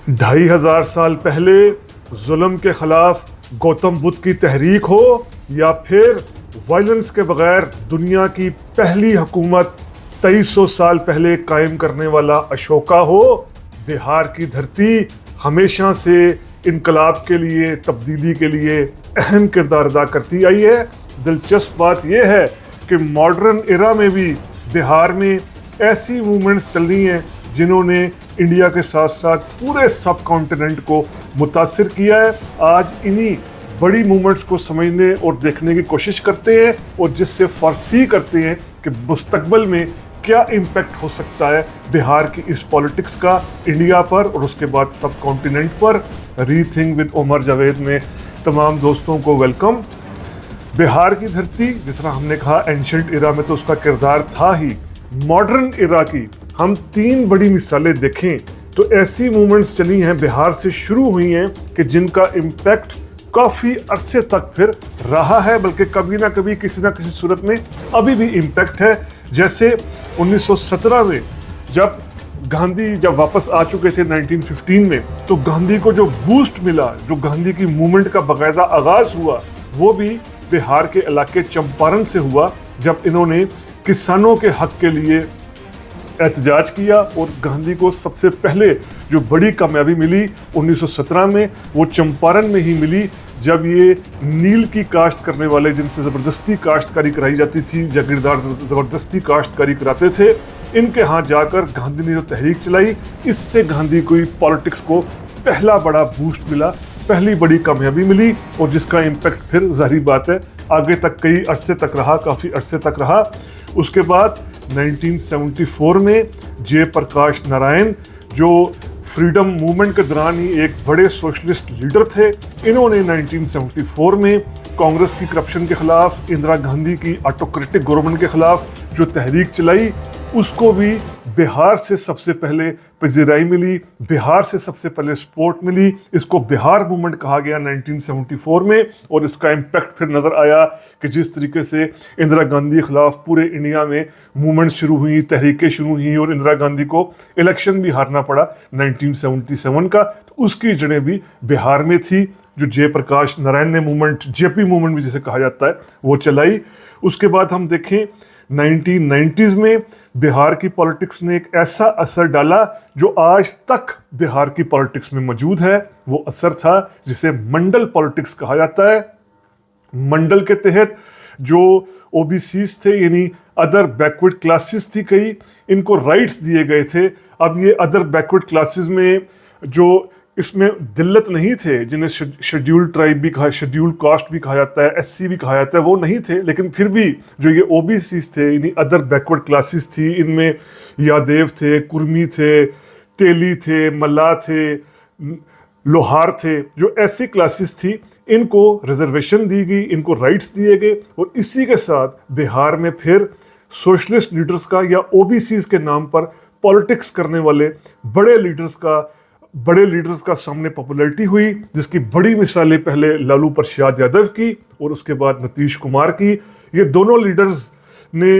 2,500 साल पहले जुल्म के खिलाफ गौतम बुद्ध की तहरीक हो या फिर वायलेंस के बगैर दुनिया की पहली हुकूमत 2300 साल पहले कायम करने वाला अशोका हो, बिहार की धरती हमेशा से इनकलाब के लिए, तब्दीली के लिए अहम किरदार अदा करती आई है। दिलचस्प बात यह है कि मॉडर्न एरा में भी बिहार में ऐसी मूवमेंट्स चल रही हैं जिन्होंने इंडिया के साथ साथ पूरे सब कॉन्टिनेंट को मुतासिर किया है। आज इन्हीं बड़ी मूवमेंट्स को समझने और देखने की कोशिश करते हैं और जिससे फरसी करते हैं कि मुस्तकबिल में क्या इम्पैक्ट हो सकता है बिहार की इस पॉलिटिक्स का इंडिया पर और उसके बाद सब कॉन्टिनेंट पर। रीथिंक विद उमर जावेद में तमाम दोस्तों को वेलकम। बिहार की धरती, जिस तरह हमने कहा एंशंट एरा में तो उसका किरदार था ही, मॉडर्न एरा की हम 3 बड़ी मिसालें देखें तो ऐसी मूवमेंट्स चली हैं, बिहार से शुरू हुई हैं कि जिनका इम्पैक्ट काफ़ी अरसे तक फिर रहा है, बल्कि कभी ना कभी किसी ना किसी सूरत में अभी भी इम्पैक्ट है। जैसे 1917 में जब गांधी वापस आ चुके थे 1915 में, तो गांधी को जो बूस्ट मिला, जो गांधी की मूवमेंट का बाकायदा आगाज़ हुआ, वो भी बिहार के इलाके चंपारण से हुआ, जब इन्होंने किसानों के हक के लिए एहतजाज किया। और गांधी को सबसे पहले जो बड़ी कामयाबी मिली 1917 में, वो चंपारण में ही मिली, जब ये नील की काश्त करने वाले, जिनसे ज़बरदस्ती काश्तकारी कराई जाती थी, जागीरदार ज़बरदस्ती काश्तकारी कराते थे, इनके यहाँ जाकर गांधी ने जो तहरीक चलाई, इससे गांधी को पॉलिटिक्स को पहला बड़ा बूस्ट मिला, पहली बड़ी कामयाबी मिली, और जिसका इम्पैक्ट फिर जाहिर बात है आगे तक कई अरसे तक रहा, काफ़ी अरसे तक रहा। उसके बाद 1974 में जयप्रकाश नारायण, जो फ्रीडम मूवमेंट के दौरान ही एक बड़े सोशलिस्ट लीडर थे, इन्होंने 1974 में कांग्रेस की करप्शन के खिलाफ, इंदिरा गांधी की ऑटोक्रेटिक गवर्नमेंट के खिलाफ जो तहरीक चलाई, उसको भी बिहार से सबसे पहले पजीराई मिली, बिहार से सबसे पहले सपोर्ट मिली। इसको बिहार मूवमेंट कहा गया 1974 में, और इसका इम्पैक्ट फिर नज़र आया कि जिस तरीके से इंदिरा गांधी के खिलाफ पूरे इंडिया में मूवमेंट शुरू हुई, तहरीकें शुरू हुई, और इंदिरा गांधी को इलेक्शन भी हारना पड़ा 1977 का, तो उसकी जड़ें भी बिहार में थी। जो जयप्रकाश नारायण ने मूवमेंट, जेपी मूवमेंट भी जिसे कहा जाता है, वो चलाई। उसके बाद हम देखें 1990s में बिहार की पॉलिटिक्स ने एक ऐसा असर डाला जो आज तक बिहार की पॉलिटिक्स में मौजूद है। वो असर था जिसे मंडल पॉलिटिक्स कहा जाता है। मंडल के तहत जो ओबीसीज थे, यानी अदर बैकवर्ड क्लासेस थी कई, इनको राइट्स दिए गए थे। अब ये अदर बैकवर्ड क्लासेस में जो इसमें दिल्लत नहीं थे, जिन्हें शेड्यूल्ड ट्राइब भी कहा, शेड्यूल्ड कास्ट भी कहा जाता है, एससी भी कहा जाता है, वो नहीं थे, लेकिन फिर भी जो ये ओबीसीज थे, यानी अदर बैकवर्ड क्लासेस थी, इनमें यादव थे, कुर्मी थे, तेली थे, मल्लाह थे, लोहार थे, जो ऐसी क्लासेस थी, इनको रिजर्वेशन दी गई, इनको राइट्स दिए गए। और इसी के साथ बिहार में फिर सोशलिस्ट लीडर्स का या ओबीसीज के नाम पर पॉलिटिक्स करने वाले बड़े लीडर्स का सामने पॉपुलैरिटी हुई, जिसकी बड़ी मिसालें पहले लालू प्रसाद यादव की और उसके बाद नीतीश कुमार की। ये दोनों लीडर्स ने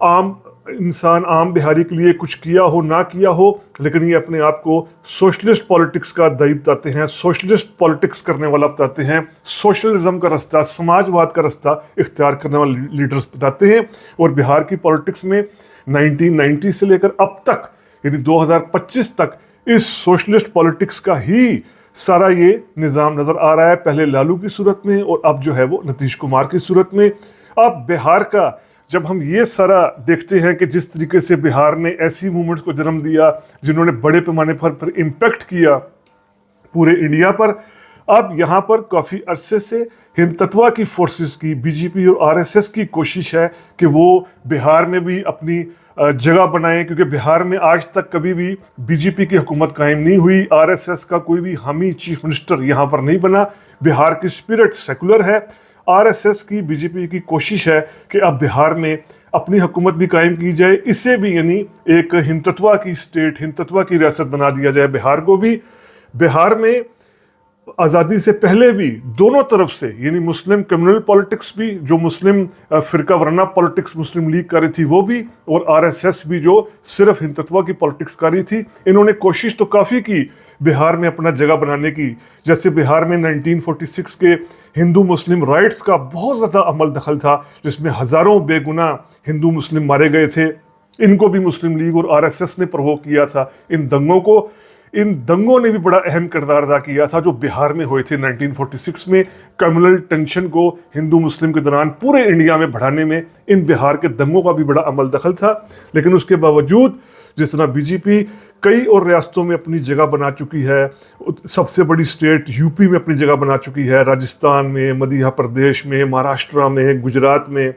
आम इंसान, आम बिहारी के लिए कुछ किया हो ना किया हो, लेकिन ये अपने आप को सोशलिस्ट पॉलिटिक्स का दाई बताते हैं, सोशलिस्ट पॉलिटिक्स करने वाला बताते हैं, सोशलिज्म का रास्ता, समाजवाद का रास्ता इख्तियार करने वाले लीडर्स बताते हैं। और बिहार की पॉलिटिक्स में 1990 से लेकर अब तक, यानी 2025 तक, इस सोशलिस्ट पॉलिटिक्स का ही सारा ये निज़ाम नज़र आ रहा है, पहले लालू की सूरत में और अब जो है वो नीतीश कुमार की सूरत में। अब बिहार का जब हम ये सारा देखते हैं कि जिस तरीके से बिहार ने ऐसी मूवमेंट्स को जन्म दिया जिन्होंने बड़े पैमाने पर फिर इम्पैक्ट किया पूरे इंडिया पर, अब यहाँ पर काफ़ी अरसे से हिंदुत्व की फोर्सेस की, बीजेपी और आरएसएस की कोशिश है कि वो बिहार में भी अपनी जगह बनाएं, क्योंकि बिहार में आज तक कभी भी बीजेपी की हुकूमत कायम नहीं हुई, आरएसएस का कोई भी हामी चीफ मिनिस्टर यहाँ पर नहीं बना। बिहार की स्पिरिट सेकुलर है। आरएसएस की, बीजेपी की कोशिश है कि अब बिहार में अपनी हुकूमत भी कायम की जाए, इसे भी यानी एक हिंदुत्व की स्टेट, हिंदुत्व की रियासत बना दिया जाए बिहार को भी। बिहार में आज़ादी से पहले भी दोनों तरफ से, यानी मुस्लिम कम्युनल पॉलिटिक्स भी, जो मुस्लिम फिरका वरना पॉलिटिक्स मुस्लिम लीग कर रही थी वो भी, और आरएसएस भी जो सिर्फ हिंदुत्व की पॉलिटिक्स कर रही थी, इन्होंने कोशिश तो काफ़ी की बिहार में अपना जगह बनाने की। जैसे बिहार में 1946 के हिंदू मुस्लिम राइट्स का बहुत ज़्यादा अमल दखल था, जिसमें हज़ारों बेगुनाह हिंदू मुस्लिम मारे गए थे। इनको भी मुस्लिम लीग और आरएसएस ने प्रोवोक किया था, इन दंगों को। इन दंगों ने भी बड़ा अहम किरदार अदा किया था जो बिहार में हुए थे 1946 में। कम्युनल टेंशन को हिंदू मुस्लिम के दौरान पूरे इंडिया में बढ़ाने में इन बिहार के दंगों का भी बड़ा अमल दखल था। लेकिन उसके बावजूद जिस तरह बीजेपी कई और रियासतों में अपनी जगह बना चुकी है, सबसे बड़ी स्टेट यूपी में अपनी जगह बना चुकी है, राजस्थान में, मध्य प्रदेश में, महाराष्ट्र में, गुजरात में,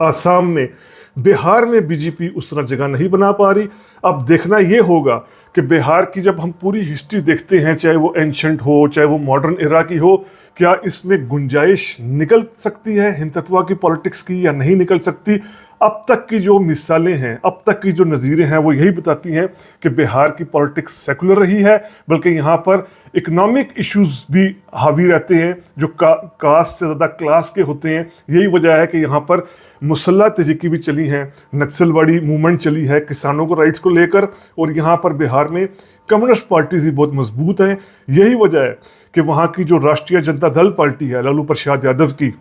आसाम में, बिहार में बीजेपी उस तरह जगह नहीं बना पा रही। अब देखना ये होगा कि बिहार की जब हम पूरी हिस्ट्री देखते हैं, चाहे वो एंशंट हो चाहे वो मॉडर्न एरा की हो, क्या इसमें गुंजाइश निकल सकती है हिंदुत्व की पॉलिटिक्स की या नहीं निकल सकती। अब तक की जो मिसालें हैं, अब तक की जो नज़ीरें हैं, वो यही बताती हैं कि बिहार की पॉलिटिक्स सेकुलर रही है, बल्कि यहाँ पर इकोनॉमिक इश्यूज भी हावी रहते हैं जो कास्ट से ज़्यादा क्लास के होते हैं। यही वजह है कि यहाँ पर मुसल्ला तहरीकी भी चली हैं, नक्सलवाड़ी मूवमेंट चली है किसानों को राइट्स को लेकर, और यहाँ पर बिहार में कम्युनिस्ट पार्टीज भी बहुत मजबूत हैं। यही वजह है कि वहाँ की जो राष्ट्रीय जनता दल पार्टी है लालू प्रसाद यादव की,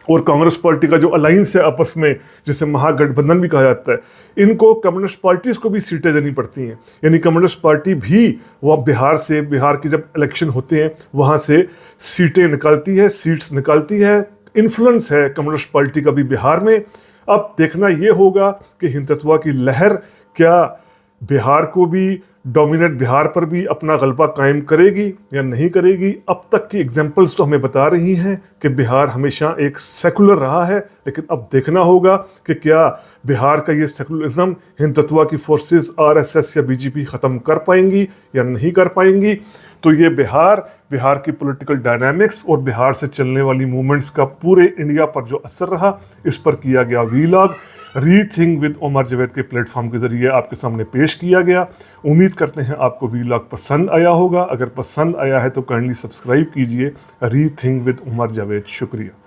और कांग्रेस पार्टी का जो अलायंस है आपस में, जिसे महागठबंधन भी कहा जाता है, इनको कम्युनिस्ट पार्टीज को भी सीटें देनी पड़ती हैं। यानी कम्युनिस्ट पार्टी भी वह बिहार की जब इलेक्शन होते हैं वहाँ से सीटें निकालती है, सीट्स निकालती है। इन्फ्लुएंस है कम्युनिस्ट पार्टी का भी बिहार में। अब देखना ये होगा कि हिंदुत्व की लहर क्या बिहार को भी, डोमिनेट बिहार पर भी अपना गलबा कायम करेगी या नहीं करेगी। अब तक की एग्जाम्पल्स तो हमें बता रही हैं कि बिहार हमेशा एक सेकुलर रहा है, लेकिन अब देखना होगा कि क्या बिहार का ये सेकुलरिज्म हिंदुत्व की फोर्सेस आरएसएस या बीजेपी ख़त्म कर पाएंगी या नहीं कर पाएंगी। तो ये बिहार की पॉलिटिकल डायनामिक्स और बिहार से चलने वाली मूवमेंट्स का पूरे इंडिया पर जो असर रहा, इस पर किया गया vlog rethink with Umar Javed के प्लेटफॉर्म के ज़रिए आपके सामने पेश किया गया। उम्मीद करते हैं आपको वीलॉग पसंद आया होगा। अगर पसंद आया है तो काइंडली सब्सक्राइब कीजिए रीथिंक विद उमर जावेद। शुक्रिया।